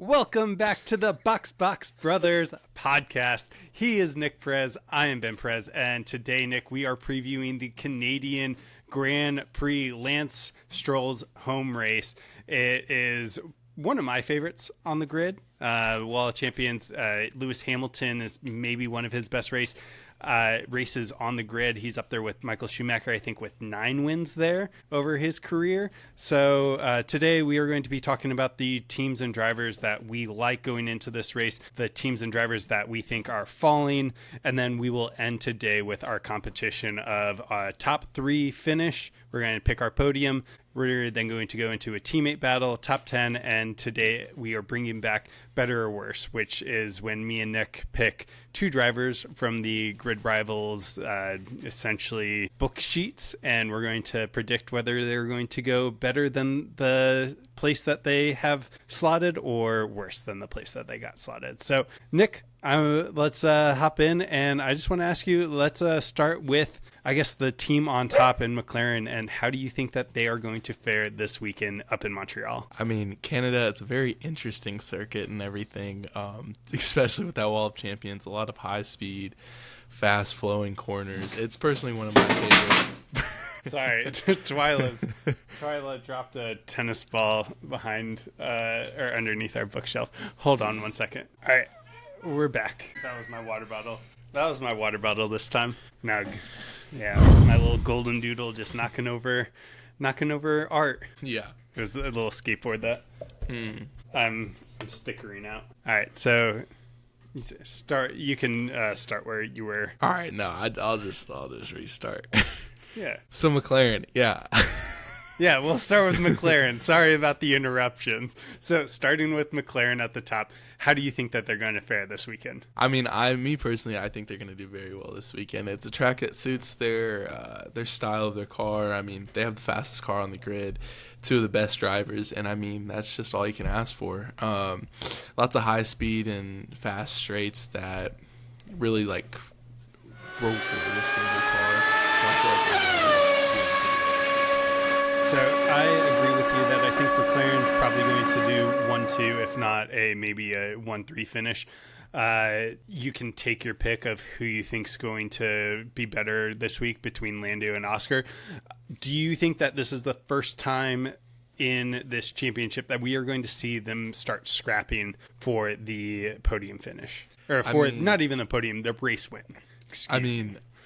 Welcome back to the Box Brothers podcast. He is Nick Perez. I am Ben Perez. And today, Nick, we are previewing the Canadian Grand Prix, Lance Stroll's home race. It is one of my favorites on the grid. Wall of Champions, Lewis Hamilton is maybe one of his best races on the grid. He's up there with Michael Schumacher, I think, with 9 wins there over his career. So today we are going to be talking about the teams and drivers that we like going into this race, the teams and drivers that we think are falling, and then we will end today with our competition of top 3 finish. We're going to pick our podium. We're then going to go into a teammate battle, top 10, and today we are bringing back Better or Worse, which is when me and Nick pick 2 drivers from the Grid Rivals, essentially book sheets, and we're going to predict whether they're going to go better than the place that they have slotted or worse than the place that they got slotted. So, Nick, let's hop in, and I just want to ask you, let's start with, I guess, the team on top in McLaren, and how do you think that they are going to fare this weekend up in Montreal? I mean, Canada, it's a very interesting circuit and everything, especially with that Wall of Champions, a lot of high speed, fast flowing corners. It's personally one of my favorite. Sorry, Twyla dropped a tennis ball behind or underneath our bookshelf. Hold on one second. All right, we're back. That was my water bottle this time. Now, yeah, my little golden doodle just knocking over art. Yeah. It was a little skateboard that I'm stickering out. All right, so you can start where you were. All right, no, I'll just restart. Yeah. So McLaren, yeah. Yeah, we'll start with McLaren. Sorry about the interruptions. So starting with McLaren at the top, how do you think that they're going to fare this weekend? I mean, me personally, I think they're going to do very well this weekend. It's a track that suits their style of their car. I mean, they have the fastest car on the grid, 2 of the best drivers, and I mean, that's just all you can ask for. Lots of high speed and fast straights that really like roll over the standard car. So I feel like So I agree with you that I think McLaren's probably going to do 1-2, if not maybe a 1-3 finish. You can take your pick of who you think's going to be better this week between Lando and Oscar. Do you think that this is the first time in this championship that we are going to see them start scrapping for the podium finish? Or not even the podium, the race win.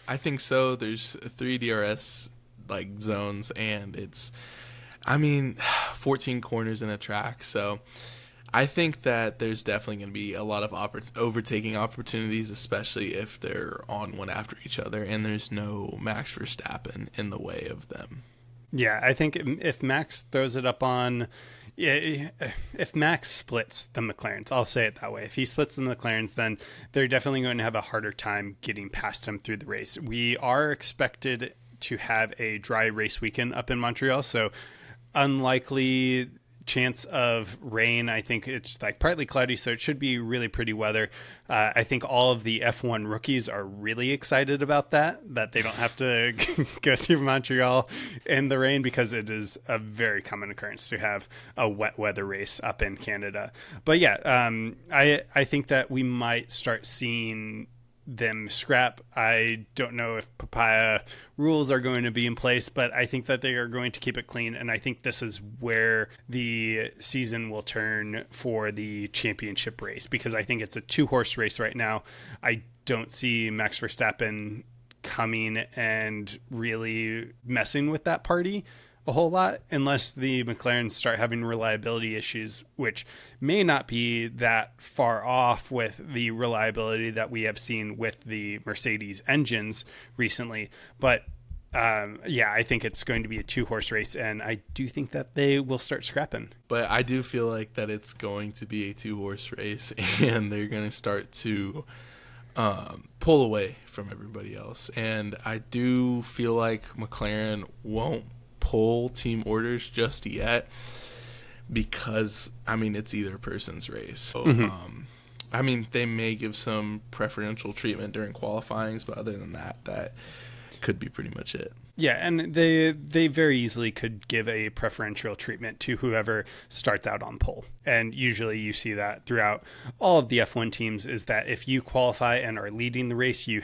I think so. There's 3 DRS like zones, and it's 14 corners in a track, so I think that there's definitely going to be a lot of overtaking opportunities, especially if they're on one after each other and there's no Max Verstappen in the way of them. Yeah, I think if Max throws it up on, if Max splits the McLarens, I'll say it that way. If he splits the McLarens, then they're definitely going to have a harder time getting past him through the race. We are expected to have a dry race weekend up in Montreal, so unlikely chance of rain. I think it's like partly cloudy, so it should be really pretty weather. I think all of the F1 rookies are really excited about that they don't have to go through Montreal in the rain, because it is a very common occurrence to have a wet weather race up in Canada. But yeah, I think that we might start seeing them scrap. I don't know if Papaya rules are going to be in place, but I think that they are going to keep it clean, and I think this is where the season will turn for the championship race, because I think it's a 2-horse race right now. I don't see Max Verstappen coming and really messing with that party a whole lot, unless the McLarens start having reliability issues, which may not be that far off with the reliability that we have seen with the Mercedes engines recently. But yeah, I think it's going to be a 2-horse race, and I do think that they will start scrapping. But I do feel like that it's going to be a 2-horse race, and they're going to start to pull away from everybody else. And I do feel like McLaren won't pull team orders just yet, because it's either person's race. So they may give some preferential treatment during qualifyings, but other than that could be pretty much it. Yeah, and they very easily could give a preferential treatment to whoever starts out on pole. And usually you see that throughout all of the F1 teams, is that if you qualify and are leading the race, you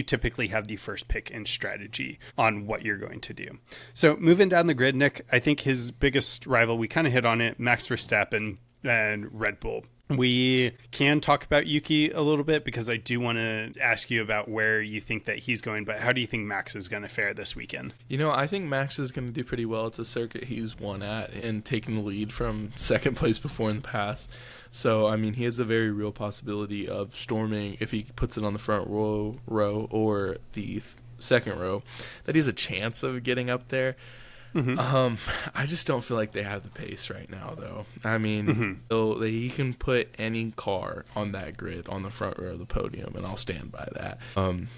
typically have the first pick in strategy on what you're going to do. So moving down the grid, Nick, I think his biggest rival, we kind of hit on it, Max Verstappen and Red Bull. We can talk about Yuki a little bit because I do want to ask you about where you think that he's going, but how do you think Max is going to fare this weekend? I think Max is going to do pretty well. It's a circuit he's won at and taken the lead from second place before in the past. So, he has a very real possibility of storming if he puts it on the front row or the second row, that he has a chance of getting up there. Mm-hmm. I just don't feel like they have the pace right now, though. He can put any car on that grid on the front row of the podium, and I'll stand by that.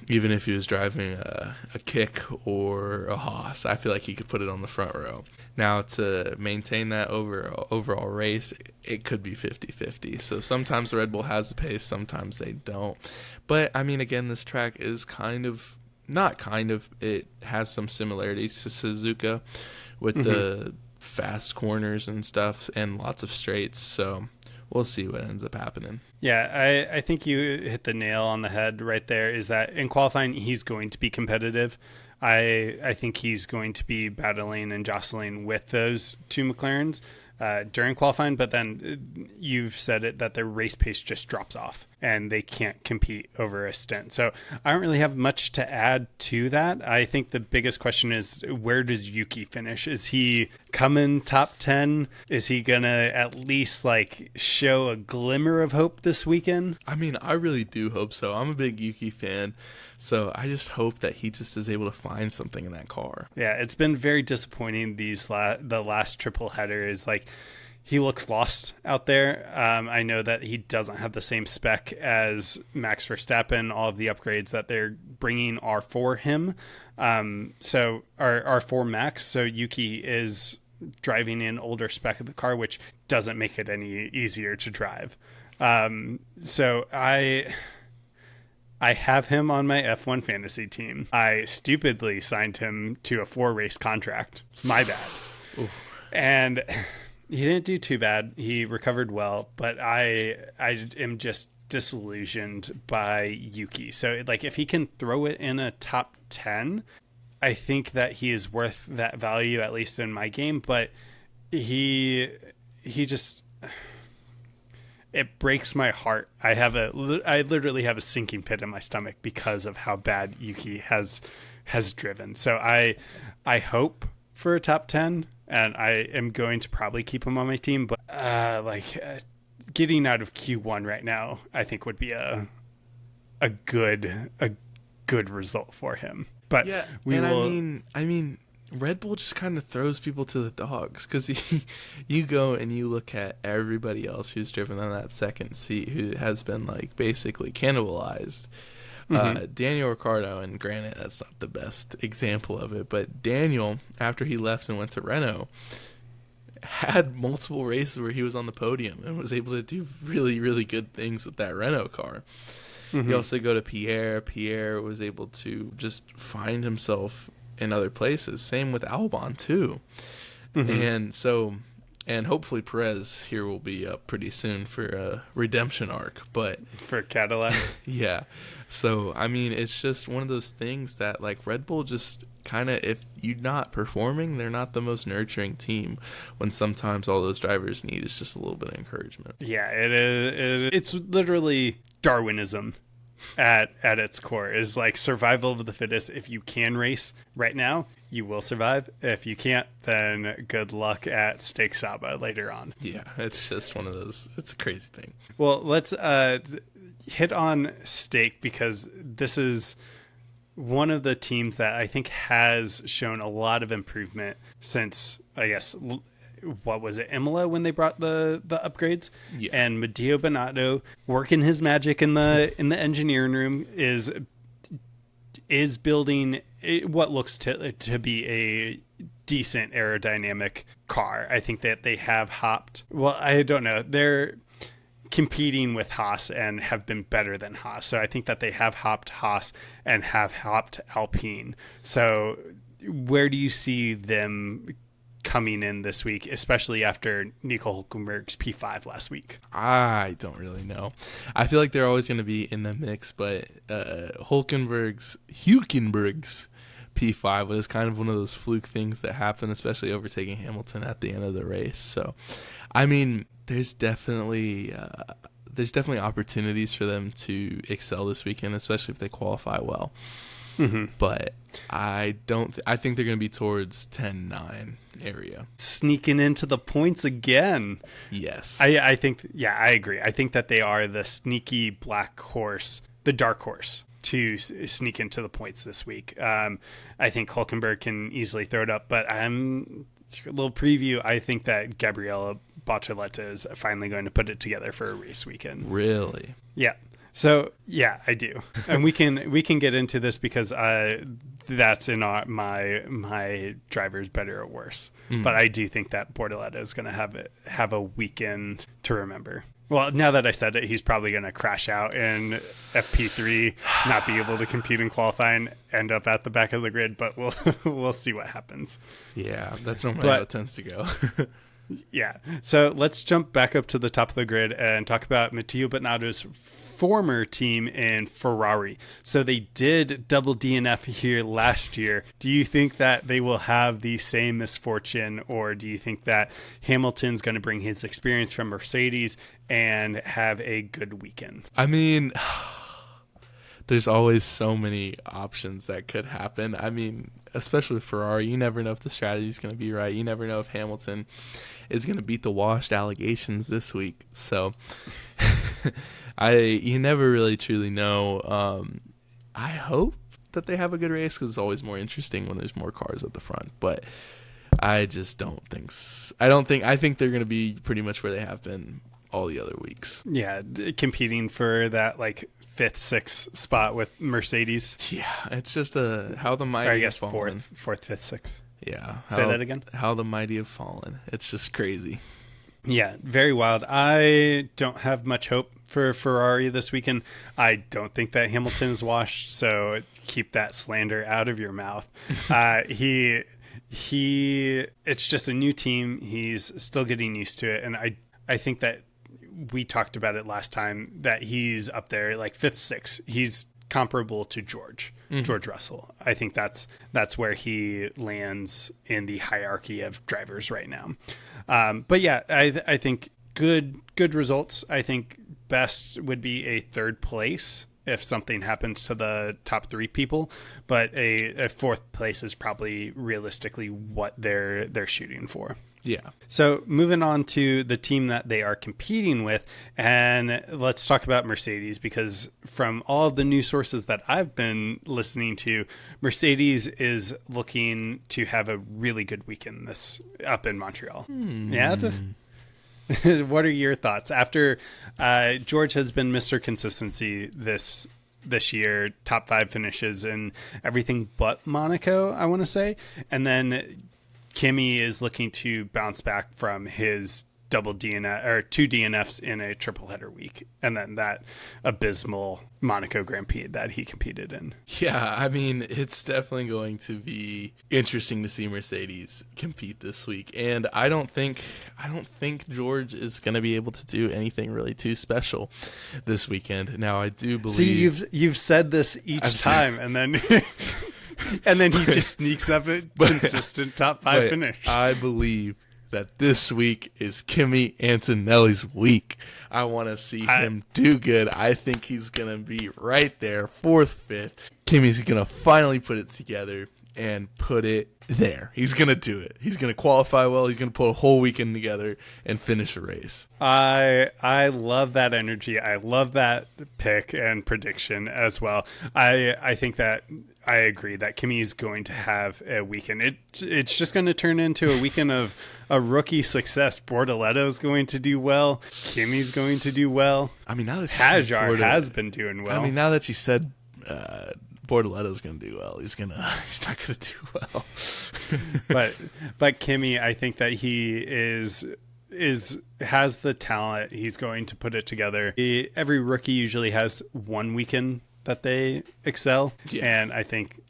Even if he was driving a Kick or a Haas, I feel like he could put it on the front row. Now, to maintain that overall race, it could be 50-50. So sometimes Red Bull has the pace, sometimes they don't. But, again, this track is it has some similarities to Suzuka with the fast corners and stuff and lots of straights. So we'll see what ends up happening. Yeah, I think you hit the nail on the head right there, is that in qualifying, he's going to be competitive. I think he's going to be battling and jostling with those two McLarens during qualifying, but then you've said it, that their race pace just drops off and they can't compete over a stint. So I don't really have much to add to that. I think the biggest question is, where does Yuki finish? Is he coming top 10? Is he going to at least show a glimmer of hope this weekend? I really do hope so. I'm a big Yuki fan. So I just hope that he just is able to find something in that car. Yeah, it's been very disappointing the last triple header. Is he looks lost out there. I know that he doesn't have the same spec as Max Verstappen. All of the upgrades that they're bringing are for him. So are for Max. So Yuki is driving an older spec of the car, which doesn't make it any easier to drive. So I have him on my F1 fantasy team. I stupidly signed him to a 4-race contract. My bad. Oof. And he didn't do too bad. He recovered well, but I am just disillusioned by Yuki. So if he can throw it in a top 10, I think that he is worth that value, at least in my game, but he just, it breaks my heart. I literally have a sinking pit in my stomach because of how bad Yuki has driven. So I hope for a top 10, and I am going to probably keep him on my team, but getting out of Q1 right now, I think would be a good result for him. But yeah, Red Bull just kind of throws people to the dogs, because you go and you look at everybody else who's driven on that second seat who has been basically cannibalized. Daniel Ricciardo, and granted that's not the best example of it, but Daniel, after he left and went to Renault, had multiple races where he was on the podium and was able to do really, really good things with that Renault car. You also go to Pierre. Pierre was able to just find himself in other places. Same with Albon too. And hopefully Perez here will be up pretty soon for a redemption arc. But for Cadillac. Yeah. So, it's just one of those things that, Red Bull just kind of, if you're not performing, they're not the most nurturing team, when sometimes all those drivers need is just a little bit of encouragement. Yeah, it is. It's literally Darwinism at its core, is survival of the fittest. If you can race right now, you will survive. If you can't, then good luck at Steak Saba later on. Yeah, it's just one of those, it's a crazy thing. Well, let's hit on Steak, because this is one of the teams that I think has shown a lot of improvement since, I guess, what was it, Imola, when they brought the upgrades? Yeah. And Matteo Binotto, working his magic in the engineering room, is building what looks to be a decent aerodynamic car. I think that they have hopped. Well, I don't know. competing with Haas and have been better than Haas. So I think that they have hopped Haas and have hopped Alpine. So where do you see them coming in this week, especially after Nico Hülkenberg's P5 last week? I don't really know. I feel like they're always going to be in the mix, but Hülkenberg's P5 was kind of one of those fluke things that happen, especially overtaking Hamilton at the end of the race. So, I mean, there's definitely opportunities for them to excel this weekend, especially if they qualify well. Mm-hmm. But I think they're going to be towards 10-9 area. Sneaking into the points again. Yes. I think, I agree. I think that they are the sneaky black horse, the dark horse to sneak into the points this week. I think Hülkenberg can easily throw it up, but a little preview. I think that Gabriella Bortoleto is finally going to put it together for a race weekend. Really? Yeah. So I do, and we can get into this because that's in my drivers better or worse. Mm. But I do think that Bortoleto is going to have a weekend to remember. Well, now that I said it, he's probably going to crash out in FP3, not be able to compete in qualifying, end up at the back of the grid. But we'll see what happens. Yeah, that's normally how it tends to go. Yeah. So let's jump back up to the top of the grid and talk about Matteo Binotto's former team in Ferrari. So they did double DNF here last year. Do you think that they will have the same misfortune, or do you think that Hamilton's going to bring his experience from Mercedes and have a good weekend? I mean, there's always so many options that could happen. I mean, especially with Ferrari, you never know if the strategy is going to be right. You never know if Hamilton is going to beat the washed allegations this week. So you never really truly know. I hope that they have a good race because it's always more interesting when there's more cars at the front. But I just don't think I think they're going to be pretty much where they have been all the other weeks. Yeah, competing for that like 5th, 6th spot with Mercedes. Yeah, it's just how the mighty have fallen. 4th, 5th, 6th. Yeah. Say that again? How the mighty have fallen. It's just crazy. Yeah, very wild. I don't have much hope for Ferrari this weekend. I don't think that Hamilton is washed, so keep that slander out of your mouth. It's just a new team. He's still getting used to it, and I think that we talked about it last time that he's up there like 5th, 6th. He's comparable to George Russell. I think that's where he lands in the hierarchy of drivers right now. But yeah, I think good results. I think best would be a 3rd place if something happens to the top 3 people, but a 4th place is probably realistically what they're shooting for. Yeah. So moving on to the team that they are competing with, and let's talk about Mercedes, because from all of the news sources that I've been listening to, Mercedes is looking to have a really good weekend up in Montreal. Yeah. What are your thoughts after George has been Mr. Consistency this year, top 5 finishes and everything but Monaco, I want to say, and then Kimi is looking to bounce back from his double DNF or 2 DNFs in a triple header week, and then that abysmal Monaco Grand Prix that he competed in. Yeah, I mean, it's definitely going to be interesting to see Mercedes compete this week, and I don't think George is going to be able to do anything really too special this weekend. Now, I do believe. See, you've said this each time, and then. And then he just sneaks up a consistent top 5 finish. I believe that this week is Kimi Antonelli's week. I want to see him do good. I think he's going to be right there, 4th, 5th. Kimi's going to finally put it together and put it there. He's going to do it. He's going to qualify well. He's going to put a whole weekend together and finish a race. I love that energy. I love that pick and prediction as well. I think that I agree that Kimi is going to have a weekend. It's just going to turn into a weekend of a rookie success. Bortoletto's going to do well. Kimi's going to do well. I mean, now that Hajar has been doing well. I mean, now that you said Bortoletto's going to do well, he's not going to do well. but Kimi, I think that he is has the talent. He's going to put it together. Every rookie usually has one weekend that they excel, and I think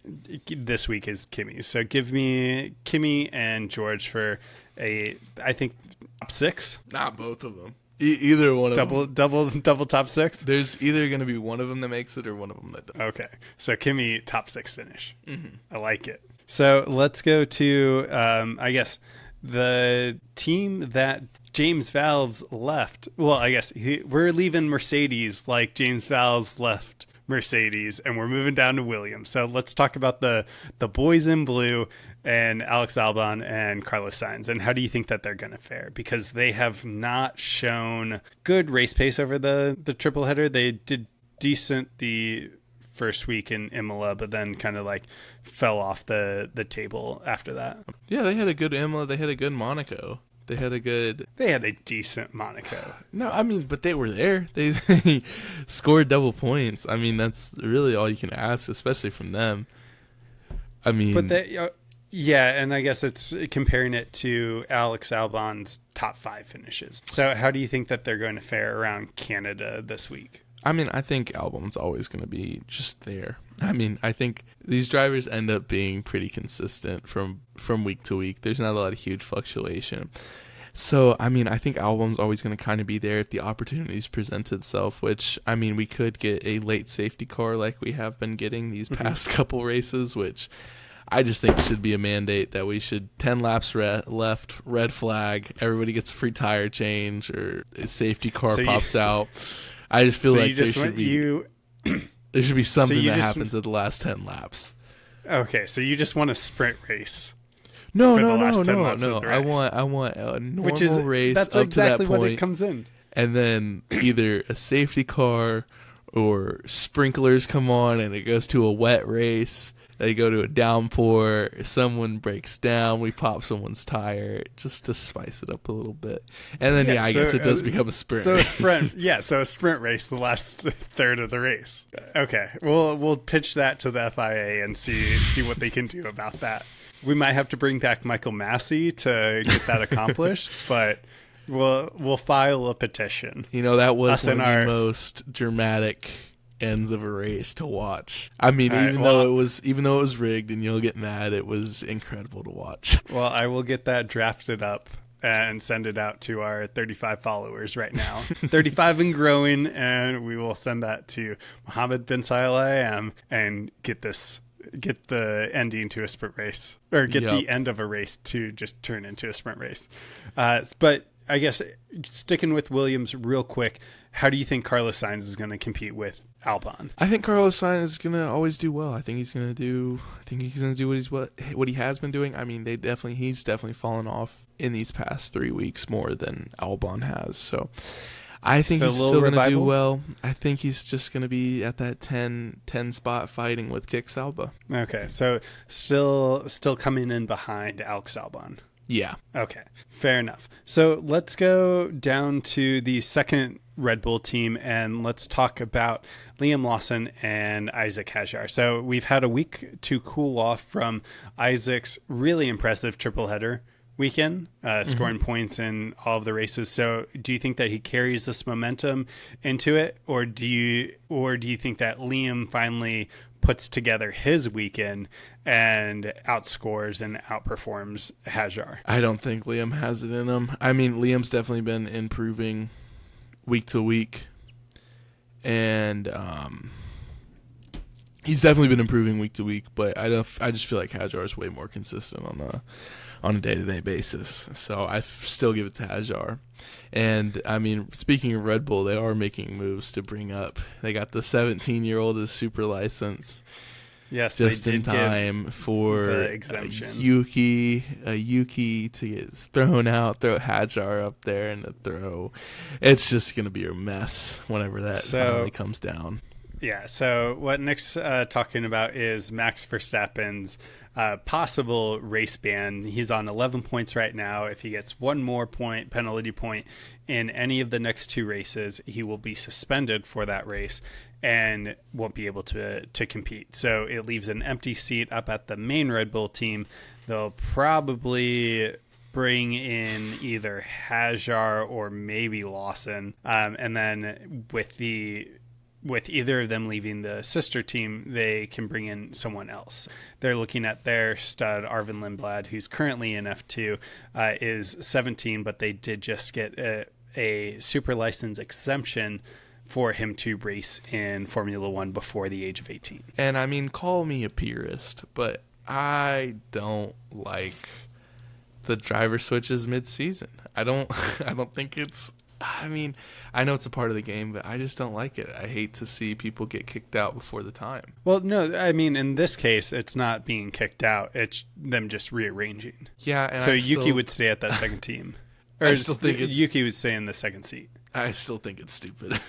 this week is Kimi. So give me Kimi and George for I think top 6. Not both of them. Either one of them. Double top 6. There's either going to be one of them that makes it or one of them that doesn't. Okay, so Kimi top 6 finish. Mm-hmm. I like it. So let's go to I guess the team that James Valves left. Well, I guess we're leaving Mercedes like James Valves left Mercedes, and we're moving down to Williams. So let's talk about the boys in blue and Alex Albon and Carlos Sainz. And how do you think that they're going to fare? Because they have not shown good race pace over the triple header. They did decent the first week in Imola, but then kind of like fell off the table after that. Yeah, they had a good Imola. They had a good Monaco. They had a decent Monaco. No, I mean, but they were there. They scored double points. I mean, that's really all you can ask, especially from them. I mean, but yeah, and I guess it's comparing it to Alex Albon's top 5 finishes. So how do you think that they're going to fare around Canada this week? I mean, I think Albon's always going to be just there. I mean, I think these drivers end up being pretty consistent from week to week. There's not a lot of huge fluctuation. So, I mean, I think Albon's always going to kind of be there if the opportunities present itself, which, I mean, we could get a late safety car like we have been getting these past couple races, which I just think should be a mandate that we should 10 laps left, red flag, everybody gets a free tire change or a safety car pops out. I just feel like there should be something that happens at the last 10 laps. Okay, so you just want a sprint race. No. I want a normal race that's up exactly to that point. What it comes in. And then either a safety car or sprinklers come on and it goes to a wet race. They go to a downpour, someone breaks down, we pop someone's tire just to spice it up a little bit. And then, I guess it does become a sprint race. So a sprint race, the last third of the race. Okay, we'll pitch that to the FIA and see what they can do about that. We might have to bring back Michael Massey to get that accomplished, but we'll file a petition. You know, that was one of the most dramatic ends of a race to watch. I mean, even though it was rigged and you'll get mad, it was incredible to watch. Well, I will get that drafted up and send it out to our 35 followers right now. 35 and growing, and we will send that to Mohammed bin Salah and get the ending to a sprint race, or get the end of a race to just turn into a sprint race. But I guess sticking with Williams real quick, how do you think Carlos Sainz is going to compete with Albon? I think Carlos Sainz is going to always do well. I think he's going to do what he has been doing. I mean, he's definitely fallen off in these past 3 weeks more than Albon has. So I think he's still going to do well. I think he's just going to be at that 10 spot fighting with Kix Alba. Okay, so still coming in behind Alex Albon. Yeah. Okay, fair enough. So let's go down to the second Red Bull team and let's talk about Liam Lawson and Isaac Hadjar. So we've had a week to cool off from Isaac's really impressive triple header weekend, scoring points in all of the races. So do you think that he carries this momentum into it, or do you think that Liam finally puts together his weekend and outscores and outperforms Hadjar? I don't think Liam has it in him. I mean, Liam's definitely been improving week to week, and he's definitely been improving week to week, but I just feel like Hadjar is way more consistent on a day-to-day basis. So I still give it to Hadjar. And, I mean, speaking of Red Bull, they are making moves to bring up. They got the 17-year-old as super license. Yes, just in time for the exemption. A Yuki to get thrown out, throw Hadjar up there in the throw. It's just going to be a mess whenever that finally comes down. Yeah, so what Nick's talking about is Max Verstappen's possible race ban. He's on 11 points right now. If he gets one more penalty point in any of the next 2 races, he will be suspended for that race and won't be able to compete. So it leaves an empty seat up at the main Red Bull team. They'll probably bring in either Hajar or maybe Lawson. And then with either of them leaving the sister team, they can bring in someone else. They're looking at their stud, Arvin Lindblad, who's currently in F2, is 17, but they did just get a super license exemption for him to race in Formula One before the age of 18. And I mean, call me a purist, but I don't like the driver switches mid-season. I don't think it's, I mean, I know it's a part of the game, but I just don't like it. I hate to see people get kicked out before the time. Well, no, I mean, in this case, it's not being kicked out. It's them just rearranging. Yeah. And so Yuki would stay at that second team. Or I still think Yuki would stay in the second seat. I still think it's stupid.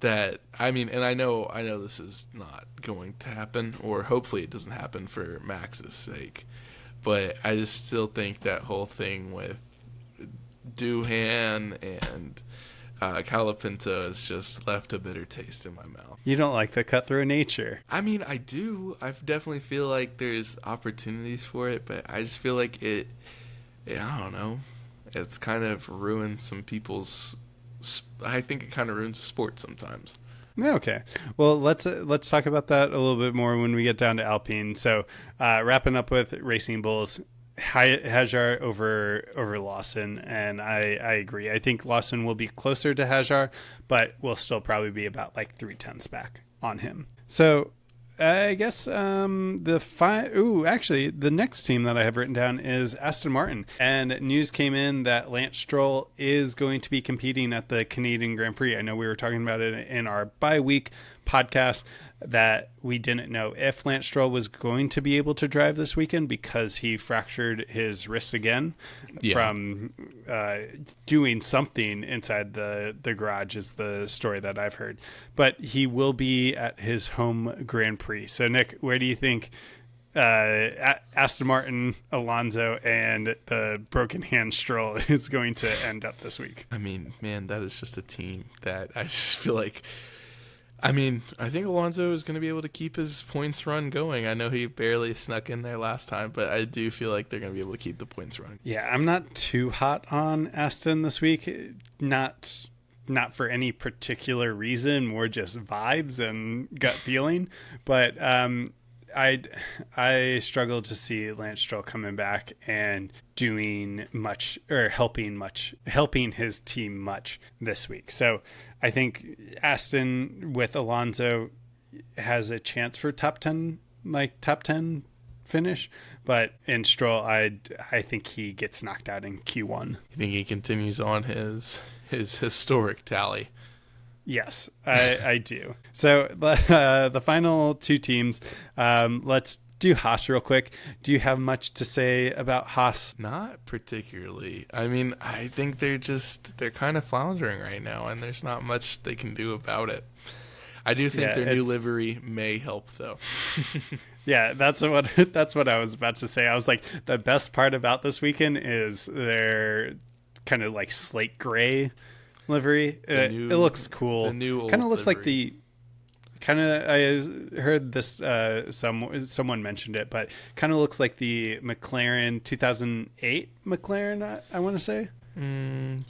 That, I mean, and I know this is not going to happen, or hopefully it doesn't happen for Max's sake, but I just still think that whole thing with Doohan and Calapinto has just left a bitter taste in my mouth. You don't like the cutthroat nature. I mean, I do. I definitely feel like there's opportunities for it, but I just feel like I don't know, it's kind of ruined some people's, I think it kind of ruins the sport sometimes. Okay. Well, let's talk about that a little bit more when we get down to Alpine. So, wrapping up with Racing Bulls, Hajar over Lawson, and I agree. I think Lawson will be closer to Hajar, but will still probably be about like 0.3 back on him. So, I guess actually, the next team that I have written down is Aston Martin. And news came in that Lance Stroll is going to be competing at the Canadian Grand Prix. I know we were talking about it in our bye-week podcast that we didn't know if Lance Stroll was going to be able to drive this weekend because he fractured his wrist again from doing something inside the garage is the story that I've heard. But he will be at his home Grand Prix. So, Nick, where do you think Aston Martin, Alonso, and the broken hand Stroll is going to end up this week? I mean, man, that is just a team that I just feel like, I mean, I think Alonso is going to be able to keep his points run going. I know he barely snuck in there last time, but I do feel like they're going to be able to keep the points run. Yeah, I'm not too hot on Aston this week. Not for any particular reason, more just vibes and gut feeling. But I struggle to see Lance Stroll coming back and doing much or helping his team much this week. So I think Aston with Alonso has a chance for top 10 finish, but in Stroll, I think he gets knocked out in Q1. You think he continues on his historic tally? Yes, I do. So the final two teams, let's do Haas real quick. Do you have much to say about Haas? Not particularly. I mean, I think they're kind of floundering right now, and there's not much they can do about it. I do think their new livery may help, though. Yeah, that's what I was about to say. I was like, the best part about this weekend is their kind of like slate gray livery. It looks cool. The new kind of looks livery. like the I heard this someone mentioned it, but kind of looks like the McLaren 2008 McLaren. I want to say.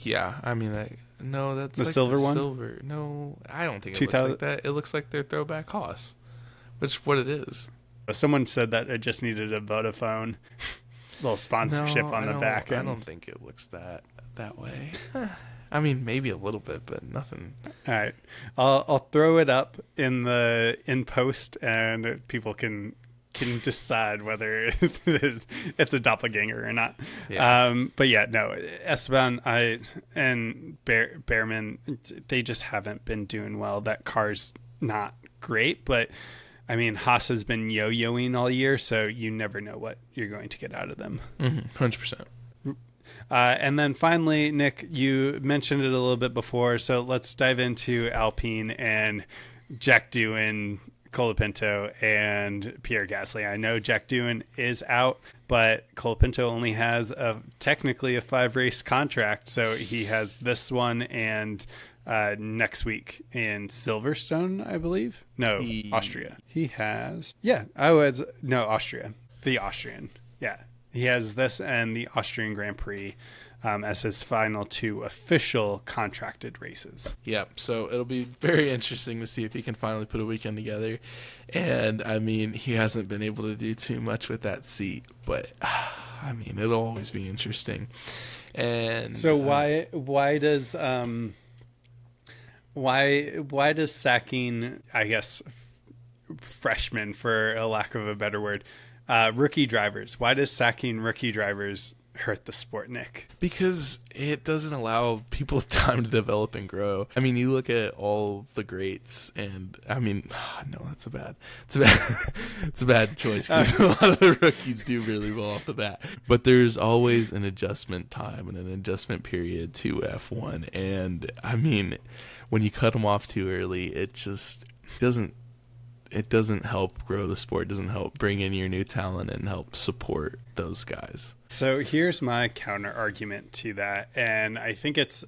Yeah, I mean, no, that's the like silver the one. Silver. No, I don't think it looks like that. It looks like their throwback Haas, which is what it is. Someone said that it just needed a Vodafone little sponsorship on the back end. I don't think it looks that way. I mean, maybe a little bit, but nothing. All right, I'll throw it up in post, and people can decide whether it's a doppelganger or not. Yeah. But yeah, no, Esteban and Behrman, they just haven't been doing well. That car's not great, but I mean, Haas has been yo-yoing all year, so you never know what you're going to get out of them. 100%. And then finally, Nick, you mentioned it a little bit before, so let's dive into Alpine and Jack Doohan, Colapinto, and Pierre Gasly. I know Jack Doohan is out, but Colapinto only has technically a 5-race contract, so he has this one and next week in Silverstone, I believe. No, Austria. He has... Yeah, Austria. The Austrian. Yeah. He has this and the Austrian Grand Prix as his final 2 official contracted races. Yep. So it'll be very interesting to see if he can finally put a weekend together. And I mean, he hasn't been able to do too much with that seat, but I mean, it'll always be interesting. And so why does sacking, I guess, freshmen, for a lack of a better word, rookie drivers, why does sacking rookie drivers hurt the sport, Nick? Because it doesn't allow people time to develop and grow. I mean, you look at all the greats, and I mean, no, it's a bad choice, because a lot of the rookies do really well off the bat. But there's always an adjustment time and an adjustment period to F1, and I mean, when you cut them off too early, it just doesn't help grow the sport, doesn't help bring in your new talent and help support those guys. So here's my counter argument to that, and I think it's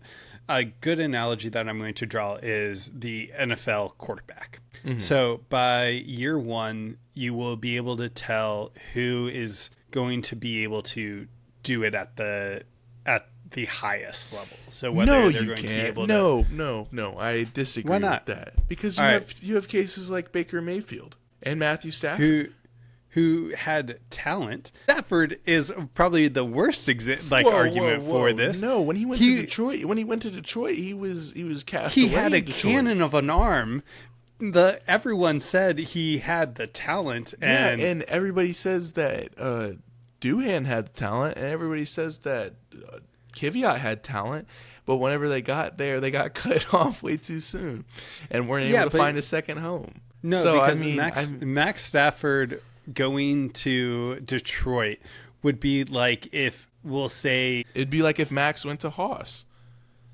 a good analogy that I'm going to draw is the NFL quarterback. Mm-hmm. So by year 1, you will be able to tell who is going to be able to do it at the highest level. So whether they're going to be able to... No, I disagree Why not? with that. Because you have cases like Baker Mayfield and Matthew Stafford. Who had talent. Stafford is probably the worst argument for this. No, when he went to Detroit, he was cast away. He had a cannon of an arm. Everyone said he had the talent, and everybody says that Doohan had the talent, and everybody says that Kvyat had talent. But whenever they got there, they got cut off way too soon, and weren't able to find a second home. No, so, because Max Stafford going to Detroit would be like if it'd be like if Max went to Haas.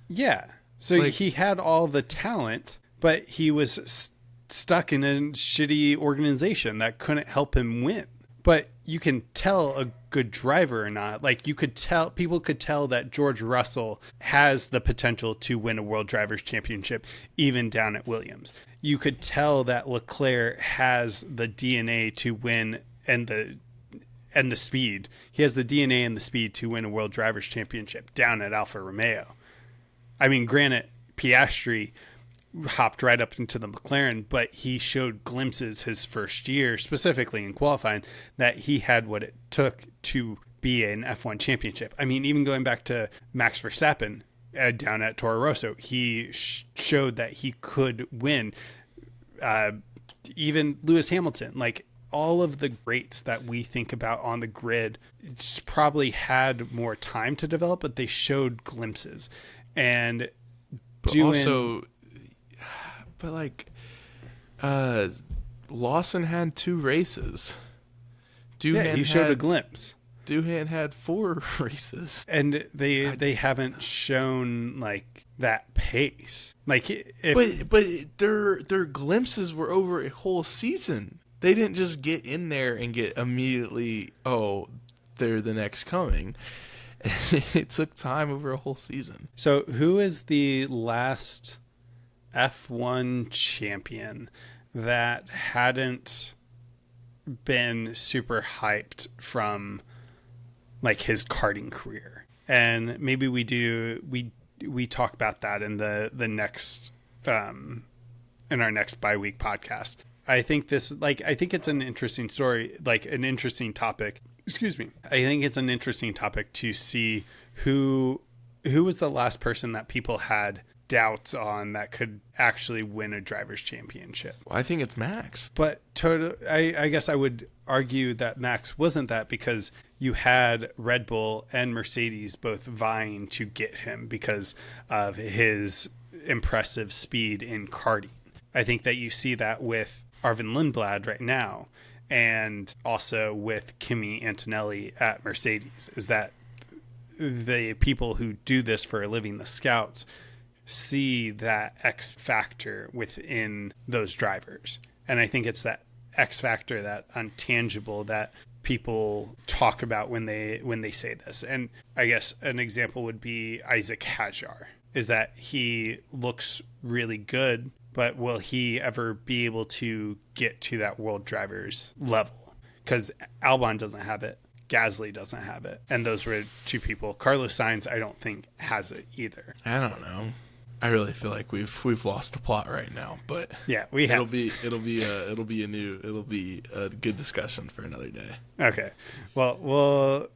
Yeah. So he had all the talent, but he was stuck in a shitty organization that couldn't help him win. But you can tell a good driver or not. Like people could tell that George Russell has the potential to win a World Drivers' Championship even down at Williams. You could tell that Leclerc has the DNA to win and the speed. He has the DNA and the speed to win a World Drivers' Championship down at Alfa Romeo. I mean, granted, Piastri hopped right up into the McLaren, but he showed glimpses his first year, specifically in qualifying, that he had what it took to be an F1 championship. I mean, even going back to Max Verstappen down at Toro Rosso, he showed that he could win. Even Lewis Hamilton, like all of the greats that we think about on the grid, probably had more time to develop, but they showed glimpses. And Lawson had 2 races. He showed a glimpse. Doohan had 4 races, and they haven't shown like that pace. Like, but their glimpses were over a whole season. They didn't just get in there and get immediately, they're the next coming. It took time over a whole season. So who is the last F1 champion that hadn't been super hyped from like his karting career? And maybe we talk about that in the next in our next bi-week podcast. I think it's an interesting story, like an interesting topic. Excuse me. I think it's an interesting topic to see who was the last person that people had doubts on that could actually win a driver's championship. Well, I think it's Max. But I guess I would argue that Max wasn't that, because you had Red Bull and Mercedes both vying to get him because of his impressive speed in karting. I think that you see that with Arvin Lindblad right now, and also with Kimi Antonelli at Mercedes, is that the people who do this for a living, the scouts, see that X factor within those drivers. And I think it's that X factor, that intangible that people talk about when they say this. And I guess an example would be Isaac Hadjar, is that he looks really good, but will he ever be able to get to that world drivers level? Because Albon doesn't have it. Gasly doesn't have it. And those were two people. Carlos Sainz, I don't think, has it either. I don't know. I really feel like we've lost the plot right now, but yeah, we have. It'll be a good discussion for another day. Okay, well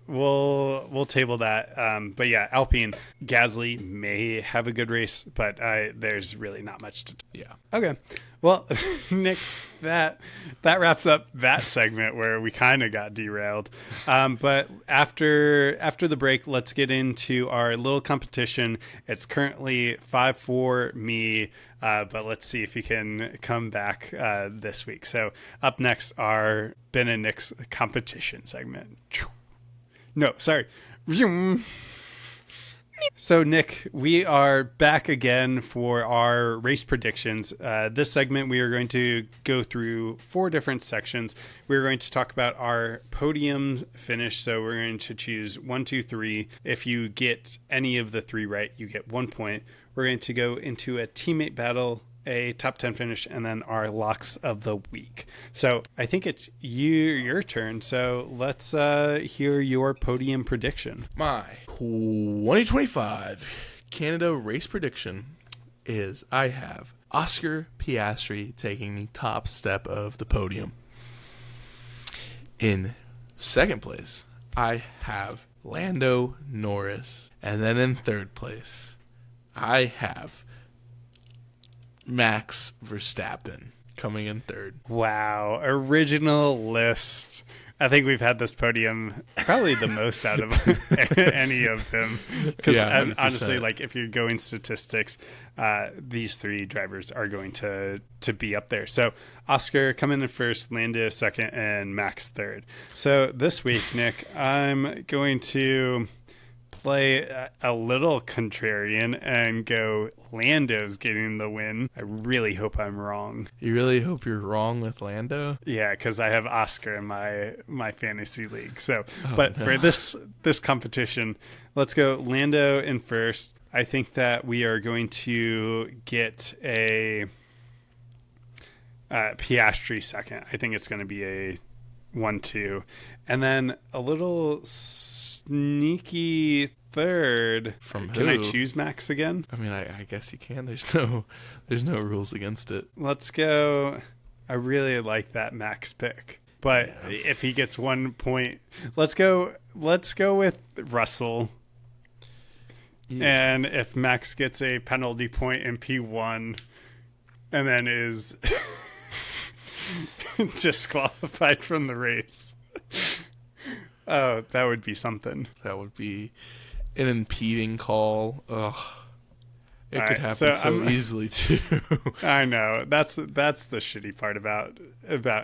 we'll table that. But yeah, Alpine, Gasly may have a good race, but there's really not much to do. Yeah. Okay. Well, Nick, that wraps up that segment where we kind of got derailed. But after the break, let's get into our little competition. It's currently 5-4 me, but let's see if he can come back this week. So up next are Ben and Nick's competition segment. No, sorry. So, Nick, we are back again for our race predictions. This segment, we are going to go through 4 different sections. We're going to talk about our podium finish. So we're going to choose 1, 2, 3. If you get any of the 3 right, you get 1 point. We're going to go into a teammate battle, a top 10 finish, and then our locks of the week. So I think it's your turn. So let's hear your podium prediction. My 2025 Canada race prediction is I have Oscar Piastri taking the top step of the podium. In second place, I have Lando Norris. And then in third place, I have Max Verstappen coming in third. Wow. Original list. I think we've had this podium probably the most out of any of them. Because honestly, like if you're going statistics, these 3 drivers are going to be up there. So Oscar coming in first, Lando second, and Max third. So this week, Nick, I'm going to play a little contrarian and go Lando's getting the win. I really hope I'm wrong. You really hope you're wrong with Lando? Yeah, because I have Oscar in my fantasy league. So, for this competition, let's go Lando in first. I think that we are going to get a Piastri second. I think it's going to be a 1-2, and then a little sneaky third. From Can who? I choose Max again? I mean, I guess you can. There's no rules against it. Let's go. I really like that Max pick, but if he gets 1 point, let's go with Russell. Yeah. And if Max gets a penalty point in P1 and then is disqualified from the race. Oh, that would be something. That would be an impeding call. Ugh. It could happen so easily too. I know. That's the shitty part about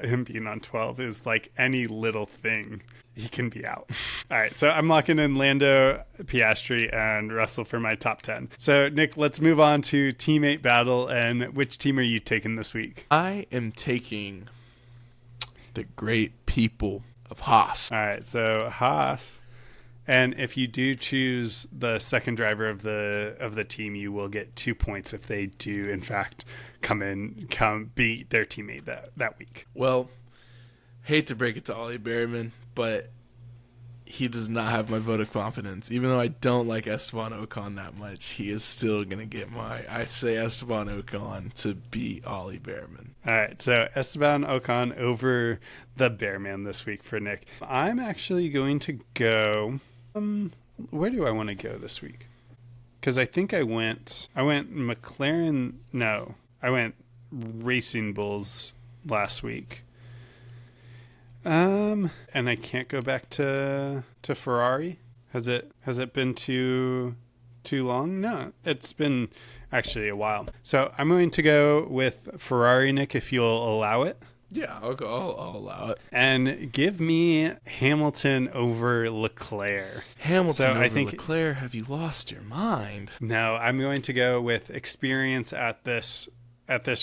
him being on 12 is like any little thing he can be out. All right, so I'm locking in Lando, Piastri, and Russell for my top 10. So Nick, let's move on to teammate battle. And which team are you taking this week? I am taking the great people of Haas. All right, so Haas. And if you do choose the second driver of the team, you will get 2 points if they do, in fact, come beat their teammate that week. Well, hate to break it to Ollie Behrman, but he does not have my vote of confidence. Even though I don't like Esteban Ocon that much, he is still going to get I say Esteban Ocon to beat Ollie Behrman. All right, so Esteban Ocon over the Behrman this week for Nick. I'm actually going to go... where do I want to go this week? Because I think I went McLaren. No, I went Racing Bulls last week. And I can't go back to Ferrari. Has it been too long? No, it's been actually a while. So I'm going to go with Ferrari, Nick, if you'll allow it. Yeah, I'll allow it. And give me Hamilton over Leclerc. Hamilton over Leclerc? Have you lost your mind? No, I'm going to go with experience at this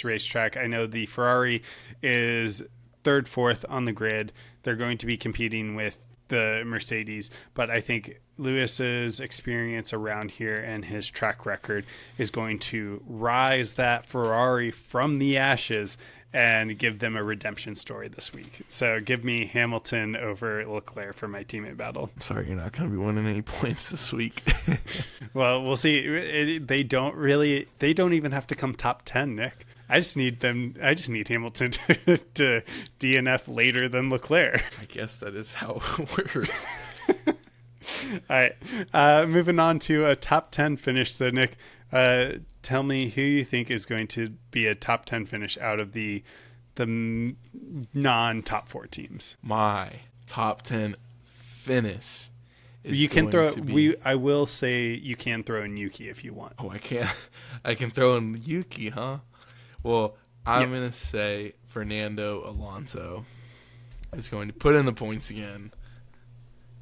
racetrack. I know the Ferrari is third, fourth on the grid. They're going to be competing with the Mercedes, but I think Lewis's experience around here and his track record is going to rise that Ferrari from the ashes and give them a redemption story this week. So give me Hamilton over Leclerc for my teammate battle. Sorry, you're not going to be winning any points this week. Well, we'll see. They don't even have to come top 10, Nick. I just need Hamilton to DNF later than Leclerc. I guess that is how it works. All right. Moving on to a top 10 finish. So, Nick, tell me who you think is going to be a top 10 finish out of the non-top 4 teams. My top 10 finish is you can going throw. to be... I will say you can throw in Yuki if you want. Oh, I can't. I can throw in Yuki, huh? Well, I'm going to say Fernando Alonso is going to put in the points again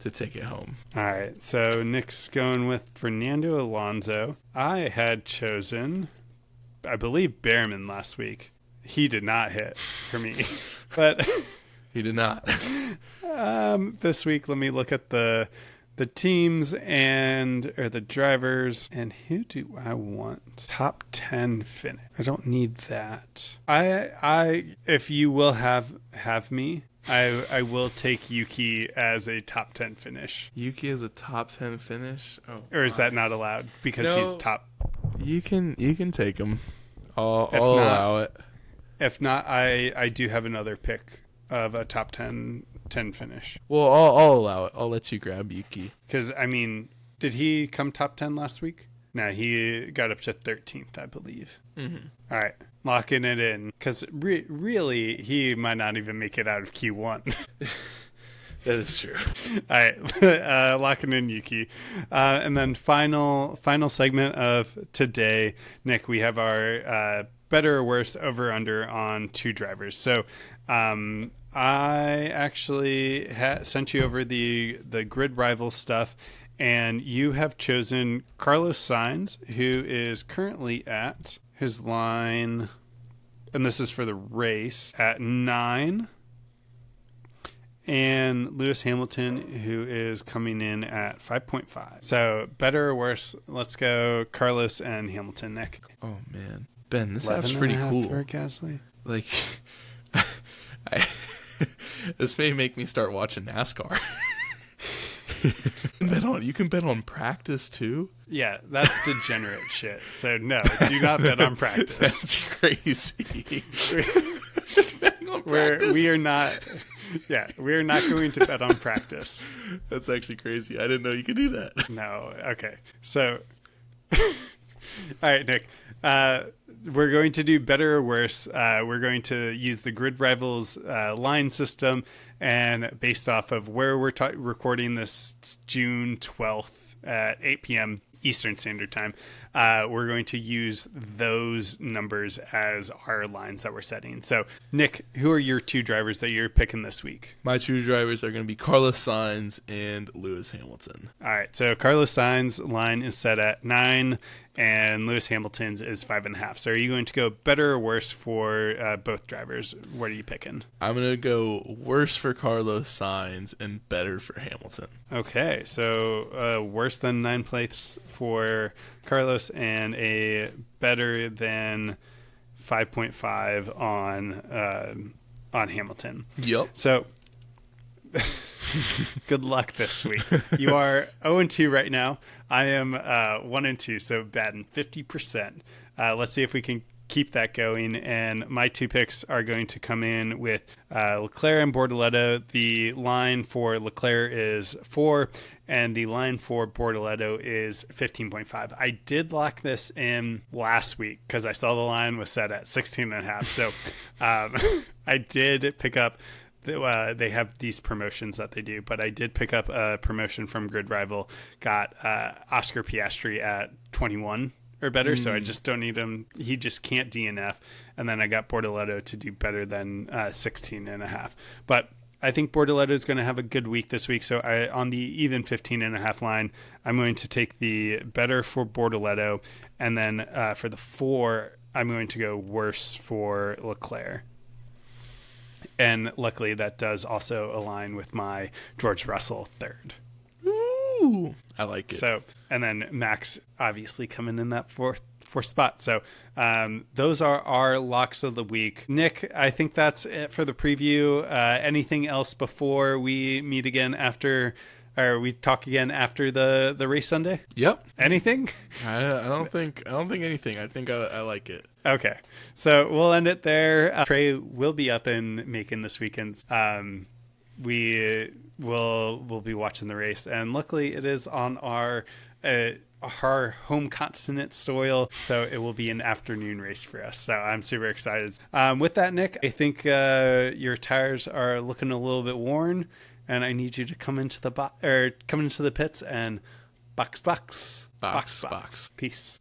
to take it home. All right. So Nick's going with Fernando Alonso. I had chosen, I believe, Behrman last week. He did not hit for me, but he did not. This week, let me look at the teams or the drivers, and who do I want? Top 10 finish. I don't need that. I if you will have me, I will take Yuki as a top 10 finish. Yuki is a top 10 finish? Oh, or is that not allowed because he's top? You can take him. I'll allow it. If not, I do have another pick of a top 10 finish. Well, I'll allow it. I'll let you grab Yuki. Because, I mean, did he come top 10 last week? No, he got up to 13th, I believe. Mm-hmm. All right, locking it in. Because really, he might not even make it out of Q1. That is true. All right, locking in Yuki. And then final segment of today, Nick, we have our better or worse over-under on 2 drivers. So I actually sent you over the grid rival stuff, and you have chosen Carlos Sainz, who is currently at his line, and this is for the race, at 9. And Lewis Hamilton, who is coming in at 5.5. So better or worse, let's go Carlos and Hamilton, Nick. Oh, man. Ben, this app's pretty cool. For Gasly. Like, this may make me start watching NASCAR. You can bet on practice too. Yeah, that's degenerate shit. So no, do not bet on practice. That's crazy. We are not. Yeah, we are not going to bet on practice. That's actually crazy. I didn't know you could do that. No. Okay. So, all right, Nick. We're going to do better or worse. We're going to use the Grid Rivals line system, and based off of where we're recording this, June 12th at 8 p.m. Eastern Standard Time, we're going to use those numbers as our lines that we're setting. So, Nick, who are your 2 drivers that you're picking this week? My 2 drivers are going to be Carlos Sainz and Lewis Hamilton. All right, so Carlos Sainz line is set at 9, and Lewis Hamilton's is 5.5. So, are you going to go better or worse for both drivers? What are you picking? I'm going to go worse for Carlos Sainz and better for Hamilton. Okay, so worse than 9 place for Carlos and a better than 5.5 on Hamilton. Yep. So good luck this week. You are 0-2 right now. I am 1-2, so batting 50%. Let's see if we can keep that going, and my 2 picks are going to come in with Leclerc and Bortoleto. The line for Leclerc is 4, and the line for Bortoleto is 15.5. I did lock this in last week because I saw the line was set at 16.5. So I did pick up. They have these promotions that they do, but I did pick up a promotion from Grid Rival. Got Oscar Piastri at 21 or better, so I just don't need him. He just can't DNF. And then I got Bortoleto to do better than 16.5. But I think Bortoleto is going to have a good week this week. So on the even 15.5 line, I'm going to take the better for Bortoleto. And then for the 4, I'm going to go worse for Leclerc. And luckily, that does also align with my George Russell 3rd. Ooh, I like it. So, and then Max obviously coming in that fourth spot. So those are our locks of the week. Nick, I think that's it for the preview. Anything else before we meet again after, or we talk again after the race Sunday? Yep. Anything? I don't think anything. I think I like it. Okay, so we'll end it there. Trey will be up in Macon this weekend. We will be watching the race, and luckily it is on our home continent soil, so it will be an afternoon race for us. So I'm super excited. With that, Nick, I think your tires are looking a little bit worn, and I need you to come into the pits and box. Box. Peace.